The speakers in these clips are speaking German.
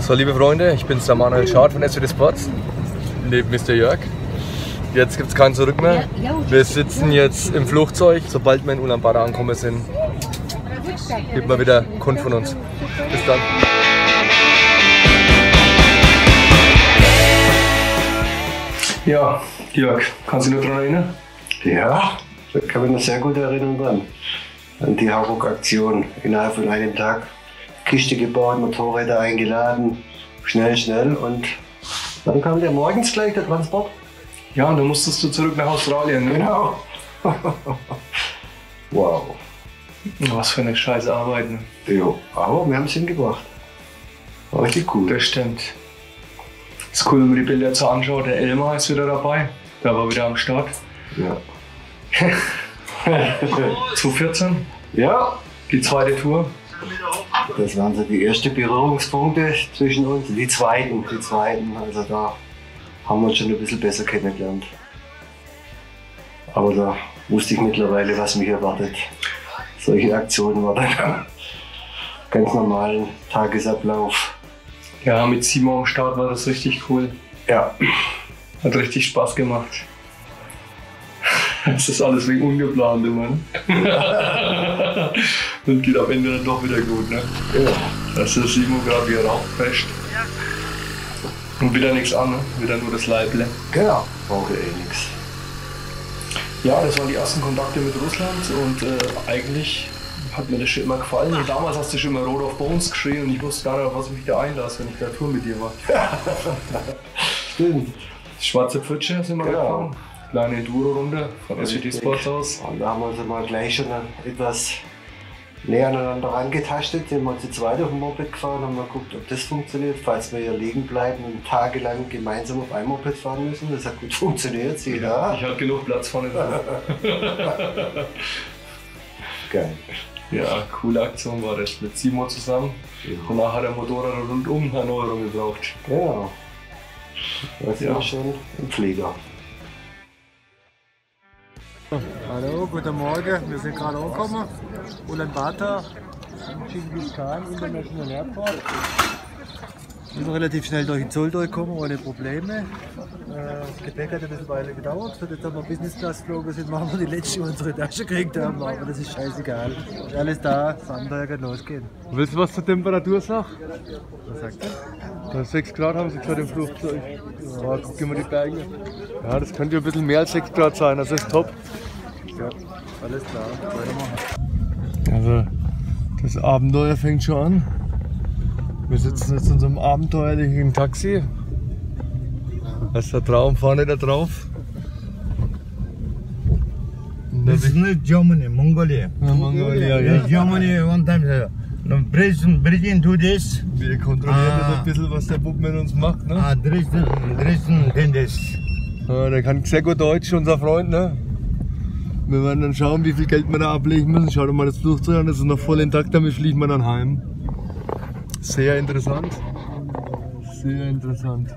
So, liebe Freunde, ich bin's, der Manuel Schad von SWD Sports, neben Mr. Jörg. Jetzt gibt es kein Zurück mehr. Wir sitzen jetzt im Flugzeug. Sobald wir in Ulaanbaatar angekommen sind, gibt mal wieder Kund von uns. Bis dann. Ja, Jörg, kannst du dich noch daran erinnern? Ja, da kann ich mich sehr gut erinnern dran. An die Hauruck-Aktion. Innerhalb von einem Tag Kiste gebaut, Motorräder eingeladen, schnell und dann kam der morgens gleich der Transport. Ja, und dann musstest du zurück nach Australien, ne? Genau. Wow. Was für eine scheiß Arbeit, ne? Jo, aber wir haben es hingebracht. War richtig cool. Das stimmt. Ist cool, wenn man die Bilder jetzt anschaut. Der Elmar ist wieder dabei. Der war wieder am Start. Ja. 2014, Ja, die zweite Tour. das waren so die ersten Berührungspunkte zwischen uns. Die zweiten. Also da haben wir uns schon ein bisschen besser kennengelernt. Aber da wusste ich mittlerweile, was mich erwartet. Solche Aktionen war dann ganz normalen Tagesablauf. Ja, mit Simon am Start war das richtig cool. Ja. Hat richtig Spaß gemacht. Das ist alles wegen ungeplant immer, ne? Und geht am Ende dann doch wieder gut, ne? Ja. Das ist Simon gerade wieder rauchfest. Und wieder nichts an, ne? Wieder nur das Leible. Genau. Brauche nichts. Ja, das waren die ersten Kontakte mit Russland und eigentlich hat mir das schon immer gefallen. Und damals hast du schon immer Road of Bones geschrien und ich wusste gar nicht, auf was ich mich da einlasse, wenn ich da Tour mit dir mache. Stimmt. Schwarze Pfütsche sind wir Genau. gefahren. Kleine Enduro-Runde von SWD Sports aus. Und da haben wir uns mal gleich schon etwas näher aneinander angetastet. Sind wir zu zweit auf dem Moped gefahren, haben mal geguckt, ob das funktioniert, falls wir hier liegen bleiben und tagelang gemeinsam auf einem Moped fahren müssen. Das hat gut funktioniert, sieh da. Ich hatte genug Platz vorne dran. Geil. Ja, coole Aktion war das. Mit Simon zusammen. Ja. Danach hat der Motorrad rundum Erneuerung gebraucht. Genau. Das Ja. war schon ein Flieger. Hallo, guten Morgen. Wir sind gerade angekommen. Ulaanbaatar, Genghis Khan International Airport. Wir sind relativ schnell durch den Zoll durchgekommen, ohne Probleme. Das Gepäck hat ein bisschen Weile gedauert. Für das, dass wir Business Class geflogen sind, machen wir die letzte unsere Tasche gekriegt haben. Aber das ist scheißegal. Ist alles da, das Abenteuer kann losgehen. Willst du was zur Temperatur sagen? Was sagt ihr? Da 6 Grad haben sie gesagt im Flugzeug. Ja, guck dir mal die Berge. Ja, das könnte ja ein bisschen mehr als 6 Grad sein, das ist top. Ja, alles klar. Weitermachen. Also, das Abenteuer fängt schon an. Wir sitzen jetzt in so einem abenteuerlichen Taxi. Da ist der Traum vorne da drauf. This is not Germany, Mongolia. Ja, Mongolia, ja. Yes, Germany one time. No, bridge into this. Wir kontrollieren jetzt ein bisschen, was der Bub mit uns macht. Ne? Dresden, Dendes. Ja, der kann sehr gut Deutsch, unser Freund. Ne? Wir werden dann schauen, wie viel Geld wir da ablegen müssen. Schau dir mal das Flugzeug an, das ist noch voll intakt, damit fliegen wir dann heim. Sehr interessant. Sehr interessant.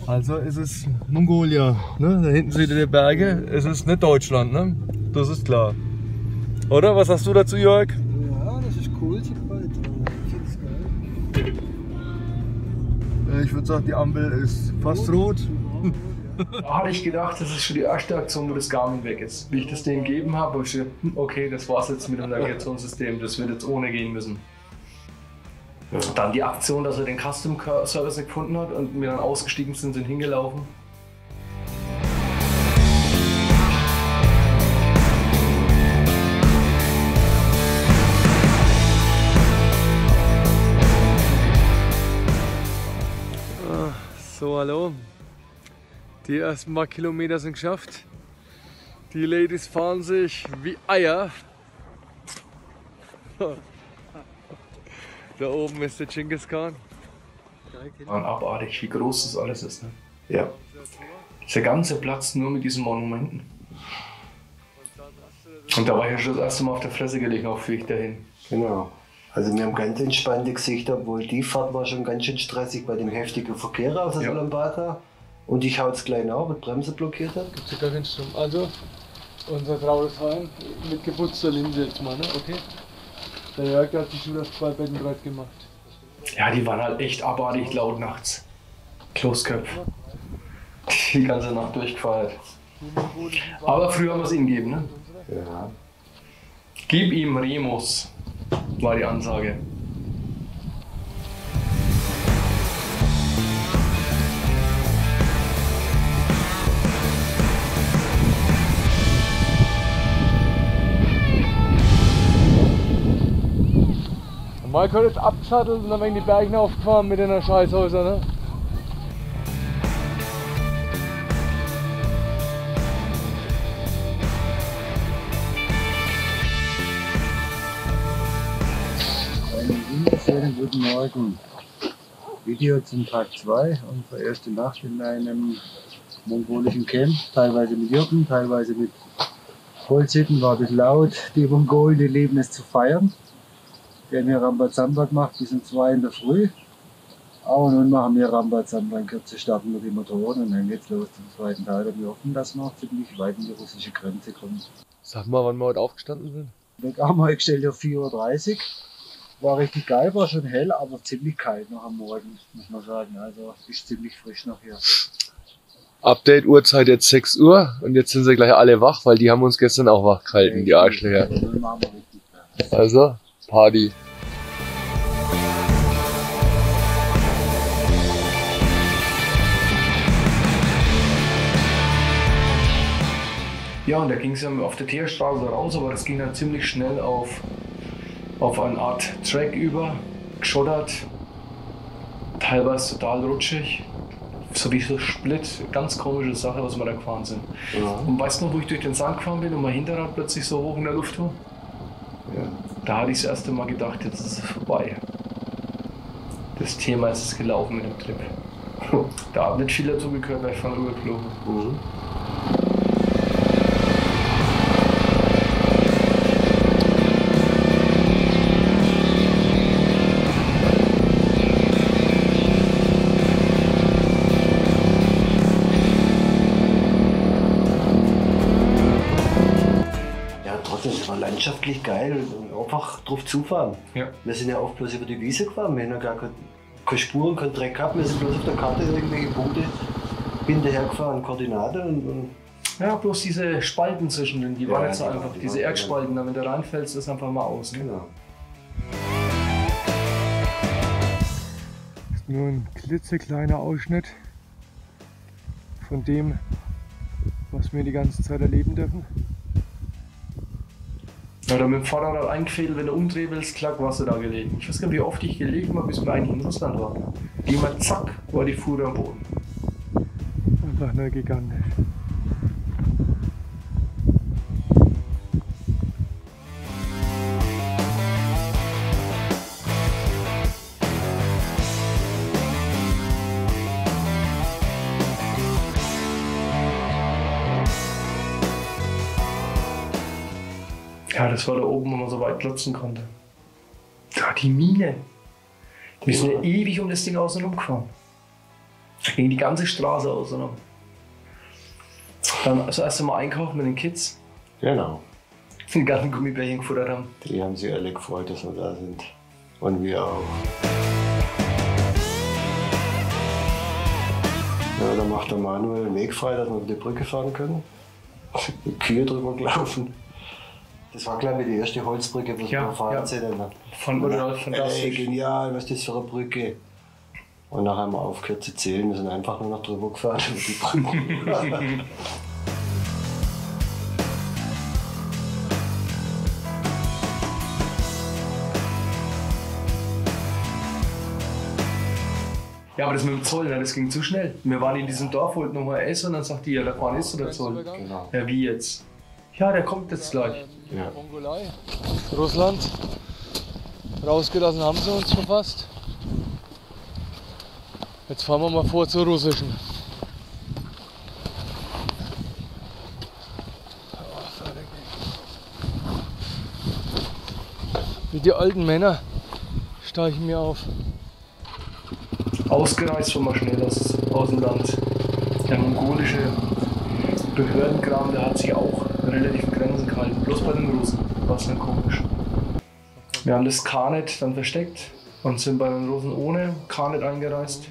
Also es ist Mongolia. Ne? Da hinten seht ihr die Berge. Es ist nicht Deutschland, ne? Das ist klar. Oder? Was sagst du dazu, Jörg? Ja, das ist cool, sieht bald. Ich finde es geil. Ich würde sagen, die Ampel ist fast rot. Da hatte ich gedacht, das ist schon die erste Aktion, wo das Garmin weg ist. Wie ich das denen gegeben habe, habe ich gedacht, okay, das war's jetzt mit dem Navigationssystem, das wird jetzt ohne gehen müssen. Ja. Dann die Aktion, dass er den Custom Service nicht gefunden hat und wir dann ausgestiegen sind hingelaufen. So, hallo. Die ersten paar Kilometer sind geschafft. Die Ladies fahren sich wie Eier. Da oben ist der Genghis Khan. Und abartig, wie groß das alles ist. Ne? Ja. Der ganze Platz nur mit diesen Monumenten. Und da war ich ja schon das erste Mal auf der Fresse gelegen, auf dem Weg dahin. Genau. Also wir haben ganz entspannte Gesichter, obwohl die Fahrt war schon ganz schön stressig bei dem heftigen Verkehr aus Ja. Ulaanbaatar. Und ich hau es gleich auf, weil die Bremse blockiert hat. Gibt's ja gar keinen Strom. Also, unser trautes Heim mit geputzter Linse jetzt mal, ne? Okay. Der Jörg hat sich schon das 2 Betten breit gemacht. Ja, die waren halt echt abartig laut nachts. Kloßköpfe. Die ganze Nacht durchgefeiert. Aber früher haben wir es ihnen gegeben, ne? Ja. Gib ihm Remus, war die Ansage. Mike hat jetzt abgesattelt und dann wegen die Bergen aufgefahren mit den Scheißhäusern, ne? Einen wunderschönen guten Morgen. Video zum Tag 2, unsere erste Nacht in einem mongolischen Camp, teilweise mit Jürgen, teilweise mit Holzhütten, war ein bisschen laut. Die Mongolen, die lieben es zu feiern. Wir haben hier Rambazamba gemacht bis um 2 in der Früh. Aber nun machen wir Rambazamba, in Kürze starten wir die Motoren und dann geht's los zum zweiten Teil. Und wir hoffen, dass wir ziemlich weit in die russische Grenze kommen. Sag mal, wann wir heute aufgestanden sind. Weg haben wir gestellt auf 4:30 Uhr. War richtig geil, war schon hell, aber ziemlich kalt noch am Morgen, muss man sagen. Also ist ziemlich frisch noch hier. Update-Uhrzeit jetzt 6 Uhr und jetzt sind sie gleich alle wach, weil die haben uns gestern auch wach gehalten, die Arschlöcher. Dann machen wir richtig klar. Also, Party. Ja, und da ging es ja auf der Teerstraße raus, aber das ging dann ziemlich schnell auf eine Art Track über, geschottert, teilweise total rutschig, so wie so Split, ganz komische Sache, was wir da gefahren sind. Ja. Und weißt du noch, wo ich durch den Sand gefahren bin und mein Hinterrad plötzlich so hoch in der Luft war? Ja. Da hatte ich das erste Mal gedacht, jetzt ist es vorbei. Das Thema ist es gelaufen mit dem Trip. Da hat nicht viel dazu gehört, weil ich von rübergeflogen. Mhm. Das war landschaftlich geil und einfach drauf zufahren. Ja. Wir sind ja oft bloß über die Wiese gefahren, wir haben ja gar keine Spuren, keinen Dreck gehabt, wir sind bloß auf der Karte irgendwelche Punkte hinterher gefahren, Koordinaten und Ja, bloß diese Spalten zwischen denen, die Ja, waren jetzt so genau, einfach, die diese waren- Erdspalten, wenn du reinfällst, ist einfach mal aus. Ne? genau. Das ist nur ein klitzekleiner Ausschnitt von dem, was wir die ganze Zeit erleben dürfen. Ja, da mit dem Fahrrad eingefädelt, wenn du umdrehen willst, klack, warst du da gelegen. Ich weiß gar nicht, wie oft ich gelegen habe, bis wir eigentlich in Russland waren. Ging mal zack, war die Fuhre am Boden. Einfach nur gigantisch. Ja, das war da oben, wo man so weit glotzen konnte. Da, die Mine. Wir sind ja ewig um das Ding außen rumgefahren. Da ging die ganze Straße außen rum. Dann das erste Mal einkaufen mit den Kids. Genau. Die ganzen Gummibärchen gefuttert haben. Die haben sich alle gefreut, dass wir da sind. Und wir auch. Ja, da macht der Manuel den Weg frei, dass wir über die Brücke fahren können. Die Kühe drüber gelaufen. Das war, glaube ich, die erste Holzbrücke, die Ja, wir fahren ja. sehen. Fand man total fantastisch. Genial, was ist das für eine Brücke? Und nachher haben wir aufgehört zu zählen, wir sind einfach nur noch drüber gefahren über die Brücke. Ja, aber das mit dem Zoll, ne, das ging zu schnell. Wir waren in diesem Dorf, wollten nochmal essen und dann sagt die, ja, da vorne ist der Zoll. Genau. Ja, wie jetzt? Ja, der kommt jetzt gleich. Ja. Mongolei, Russland. Rausgelassen haben sie uns schon fast. Jetzt fahren wir mal vor zur russischen. Wie die alten Männer steigen mir auf. Ausgereist von mal schnell aus dem Land. Der mongolische Behördenkram, der hat sich auch relativ in Grenzen gehalten. Bloß bei den Russen war es dann komisch. Wir haben das Scarnet dann versteckt und sind bei den Russen ohne gar nicht eingereist.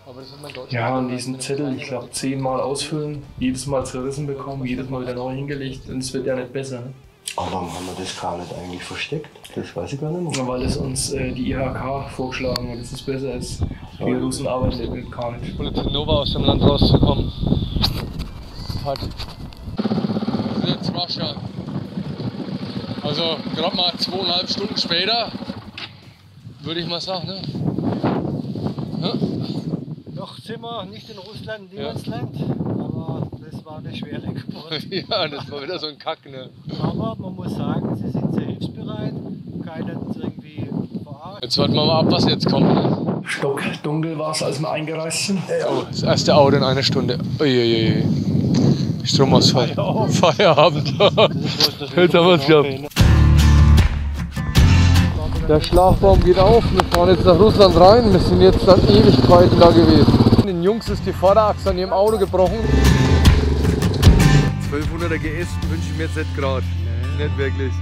Aber das hat man Deutschland. Ja, und diesen Zettel, ich glaube, 10-mal ausfüllen, jedes Mal zerrissen bekommen, jedes Mal wieder neu hingelegt und es wird ja nicht besser. Ne? Aber warum haben wir das gar nicht eigentlich versteckt? Das weiß ich gar nicht mehr. Weil es uns die IHK vorgeschlagen hat, dass es besser ist. Die Russen arbeiten nicht gar nicht. Politik Nova aus dem Land rauszukommen. Hat. Jetzt Russia. Also gerade mal 2,5 Stunden später, würde ich mal sagen. Ne? Ja. Noch sind wir nicht in Russland, Niemandsland, aber das war eine schwere Geburt. Ja, das war wieder so ein Kack, ne? Aber man muss sagen, sie sind sehr hilfsbereit, keiner hat irgendwie verarscht. Jetzt warten wir mal ab, was jetzt kommt. Ne? Stockdunkel war es, als wir eingereist sind. Oh, das erste Auto in einer Stunde. Uiuiui. Stromausfall. Feierabend. Jetzt haben wir es gehabt. Der Schlagbaum geht auf, wir fahren jetzt nach Russland rein, wir sind jetzt dann Ewigkeiten da gewesen. Den Jungs ist die Vorderachse an ihrem Auto gebrochen. 1200er GS wünsche ich mir jetzt nicht gerade. Nicht wirklich.